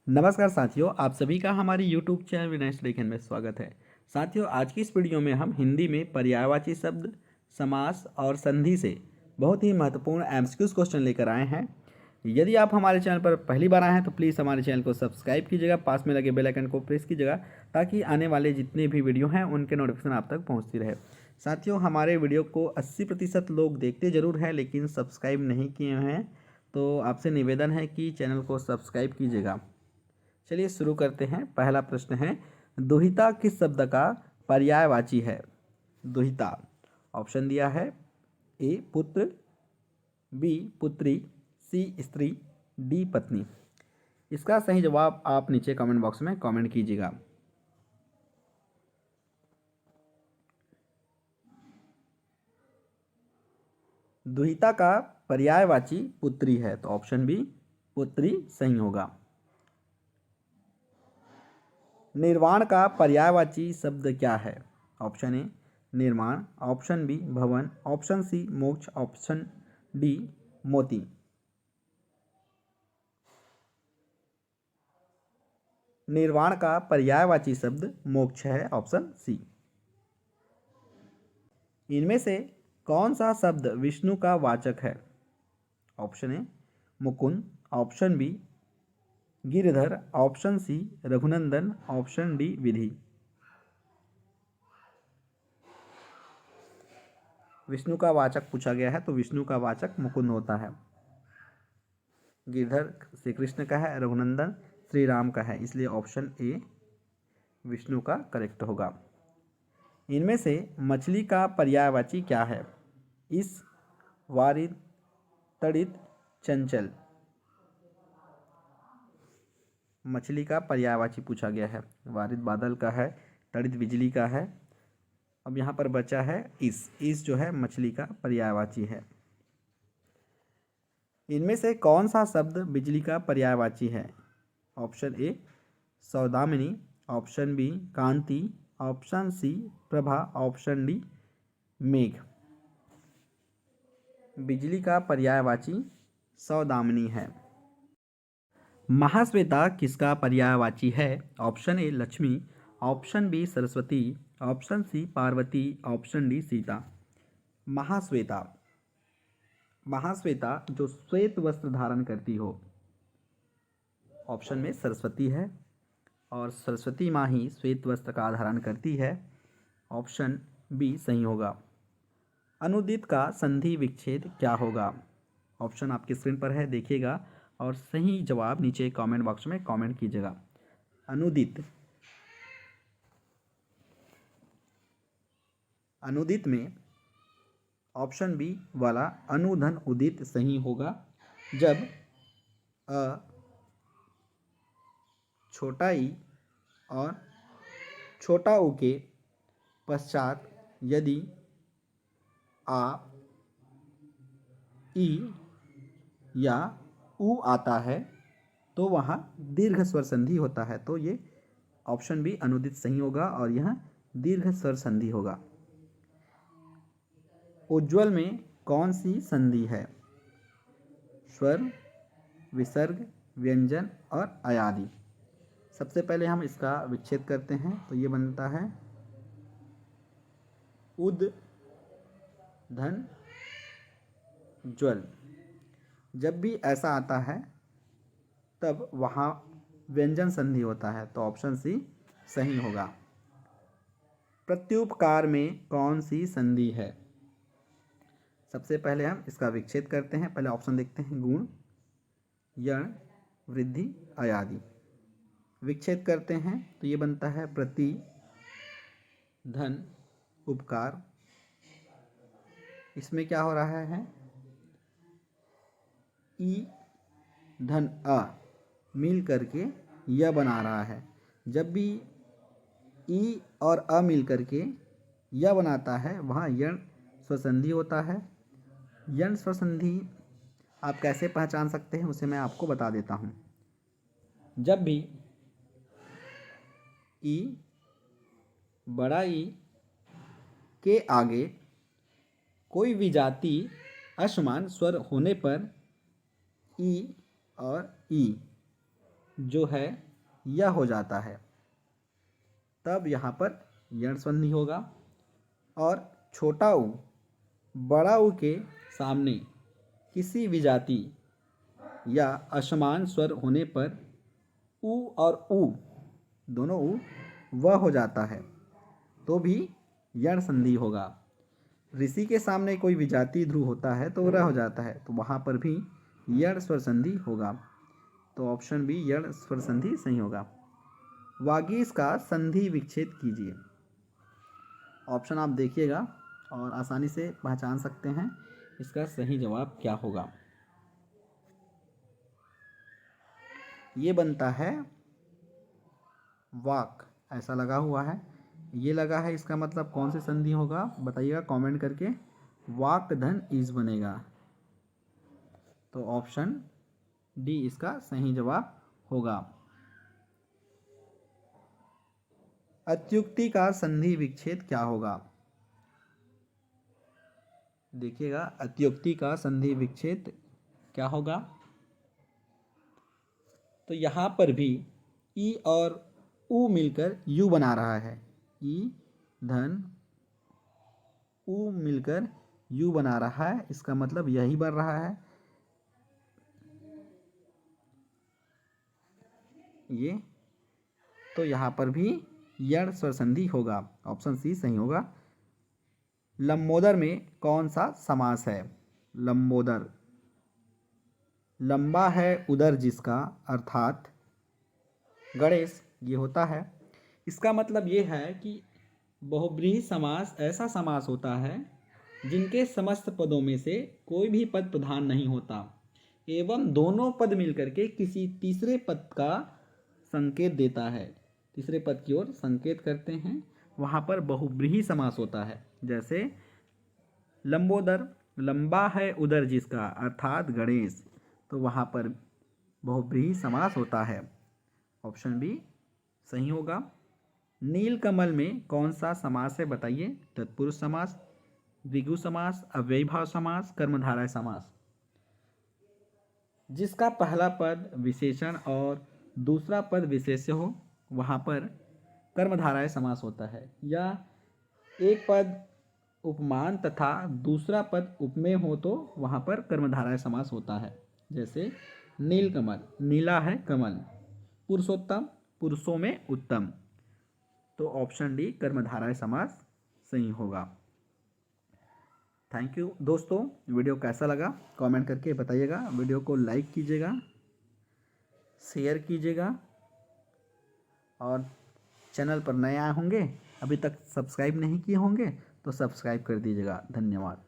नमस्कार साथियों, आप सभी का हमारी यूट्यूब चैनल विनाश लेखन में स्वागत है। साथियों, आज की इस वीडियो में हम हिंदी में पर्यायवाची शब्द, समास और संधि से बहुत ही महत्वपूर्ण एमसीक्यूज क्वेश्चन लेकर आए हैं। यदि आप हमारे चैनल पर पहली बार आए हैं तो प्लीज़ हमारे चैनल को सब्सक्राइब कीजिएगा, पास में लगे बेल आइकन को प्रेस कीजिएगा ताकि आने वाले जितने भी वीडियो हैं उनके नोटिफिकेशन आप तक पहुँचती रहे। साथियों, हमारे वीडियो को 80% लोग देखते ज़रूर हैं लेकिन सब्सक्राइब नहीं किए हैं, तो आपसे निवेदन है कि चैनल को सब्सक्राइब कीजिएगा। चलिए शुरू करते हैं। पहला प्रश्न है, दुहिता किस शब्द का पर्यायवाची है? दुहिता ऑप्शन दिया है, ए पुत्र, बी पुत्री, सी स्त्री, डी पत्नी। इसका सही जवाब आप नीचे कमेंट बॉक्स में कमेंट कीजिएगा। दुहिता का पर्यायवाची पुत्री है, तो ऑप्शन बी पुत्री सही होगा। निर्वाण का पर्यायवाची शब्द क्या है? ऑप्शन ए निर्माण, ऑप्शन बी भवन, ऑप्शन सी मोक्ष, ऑप्शन डी मोती। निर्वाण का पर्यायवाची शब्द मोक्ष है, ऑप्शन सी। इनमें से कौन सा शब्द विष्णु का वाचक है? Option A Mukund, option B Girdhar, option C Raghunandan, option D विधि। विष्णु का वाचक पूछा गया है तो विष्णु का वाचक मुकुंद होता है। गिरधर श्री कृष्ण का है, रघुनंदन श्री राम का है, इसलिए ऑप्शन ए विष्णु का करेक्ट होगा। इनमें से मछली का पर्यायवाची क्या है? इस, वारिद, तड़ित, चंचल। मछली का पर्यायवाची पूछा गया है। वारिद बादल का है, तड़ित बिजली का है। अब यहाँ पर बचा है इस जो है मछली का पर्यायवाची है। इनमें से कौन सा शब्द बिजली का पर्यायवाची है? ऑप्शन ए सौदामिनी, ऑप्शन बी कांति, ऑप्शन सी प्रभा, ऑप्शन डी मेघ। बिजली का पर्यायवाची सौदामिनी है। महाश्वेता किसका पर्यायवाची है? Option A Lakshmi, option B Saraswati, option C Parvati, option D Sita. Mahashweta, Mahashweta जो श्वेत वस्त्र धारण करती हो, ऑप्शन में सरस्वती है और सरस्वती माँ ही श्वेत वस्त्र का धारण करती है, ऑप्शन बी सही होगा। अनुदित का संधि विच्छेद क्या होगा? ऑप्शन आपकी स्क्रीन पर है, देखिएगा और सही जवाब नीचे कमेंट बॉक्स में कमेंट कीजिएगा। अनुदित, अनुदित में ऑप्शन बी वाला अनुधन उदित सही होगा। जब अ छोटा ई और छोटा ऊ के पश्चात यदि आ, ई या ऊ आता है तो वहाँ दीर्घ स्वर संधि होता है, तो ये ऑप्शन बी अनुदित सही होगा और यह दीर्घ स्वर संधि होगा। उज्ज्वल में कौन सी संधि है? स्वर, विसर्ग, व्यंजन और अयादि। सबसे पहले हम इसका विच्छेद करते हैं तो ये बनता है उद धन ज्वल। जब भी ऐसा आता है तब वहाँ व्यंजन संधि होता है, तो ऑप्शन सी सही होगा। प्रत्युपकार में कौन सी संधि है? सबसे पहले हम इसका विच्छेद करते हैं। पहले ऑप्शन देखते हैं, गुण, यण, वृद्धि, अयादि। विच्छेद करते हैं तो ये बनता है प्रति धन उपकार। इसमें क्या हो रहा है? ई धन अ मिल करके य बना रहा है। जब भी ई और अ मिल करके य बनाता है वहाँ यण स्वसंधि होता है। यण स्वसंधि आप कैसे पहचान सकते हैं उसे मैं आपको बता देता हूँ। जब भी ई, बड़ा ई के आगे कोई विजाति असमान स्वर होने पर ई और ई जो है यह हो जाता है, तब यहाँ पर यण संधि होगा। और छोटा ऊ बड़ा ऊ के सामने किसी विजाति या असमान स्वर होने पर ऊ और ऊ दोनों ऊ वह हो जाता है, तो भी यण संधि होगा। ऋषि के सामने कोई विजातीय ध्रुव होता है तो रह हो जाता है, तो वहाँ पर भी यण स्वर संधि होगा। तो ऑप्शन बी यण स्वर संधि सही होगा। वागीश का संधि विच्छेद कीजिए। ऑप्शन आप देखिएगा और आसानी से पहचान सकते हैं इसका सही जवाब क्या होगा। ये बनता है वाक, ऐसा लगा हुआ है, ये लगा है, इसका मतलब कौन सी संधि होगा बताइएगा कमेंट करके। वाक धन ईज बनेगा, तो ऑप्शन डी इसका सही जवाब होगा। अत्युक्ति का संधि विच्छेद क्या होगा? देखिएगा अत्युक्ति का संधि विच्छेद क्या होगा। तो यहाँ पर भी ई और ऊ मिलकर यू बना रहा है, ई धन ऊ मिलकर यू बना रहा है, इसका मतलब यही बन रहा है ये। तो यहाँ पर भी यण स्वर संधि होगा, ऑप्शन सी सही होगा। लंबोदर में कौन सा समास है? लंबोदर, लंबा है उदर जिसका, अर्थात गणेश ये होता है। इसका मतलब ये है कि बहुब्रीहि समास ऐसा समास होता है जिनके समस्त पदों में से कोई भी पद प्रधान नहीं होता एवं दोनों पद मिलकर के किसी तीसरे पद का संकेत देता है, तीसरे पद की ओर संकेत करते हैं, वहाँ पर बहुब्रीहि समास होता है। जैसे लंबोदर, लंबा है उदर जिसका, अर्थात गणेश, तो वहाँ पर बहुब्रीहि समास होता है, ऑप्शन बी सही होगा। नीलकमल में कौन सा समास है बताइए? तत्पुरुष समास, द्विगु समास, अव्ययीभाव समास, कर्मधारय समास। जिसका पहला पद विशेषण और दूसरा पद विशेष्य हो वहाँ पर कर्मधारय समास होता है, या एक पद उपमान तथा दूसरा पद उपमेय हो तो वहाँ पर कर्मधारय समास होता है। जैसे नीलकमल, नीला है कमल, पुरुषोत्तम, पुरुषों में उत्तम, तो ऑप्शन डी कर्मधारय समास सही होगा। थैंक यू दोस्तों, वीडियो कैसा लगा कमेंट करके बताइएगा। वीडियो को लाइक कीजिएगा, शेयर कीजिएगा, और चैनल पर नए आए होंगे अभी तक सब्सक्राइब नहीं किए होंगे तो सब्सक्राइब कर दीजिएगा। धन्यवाद।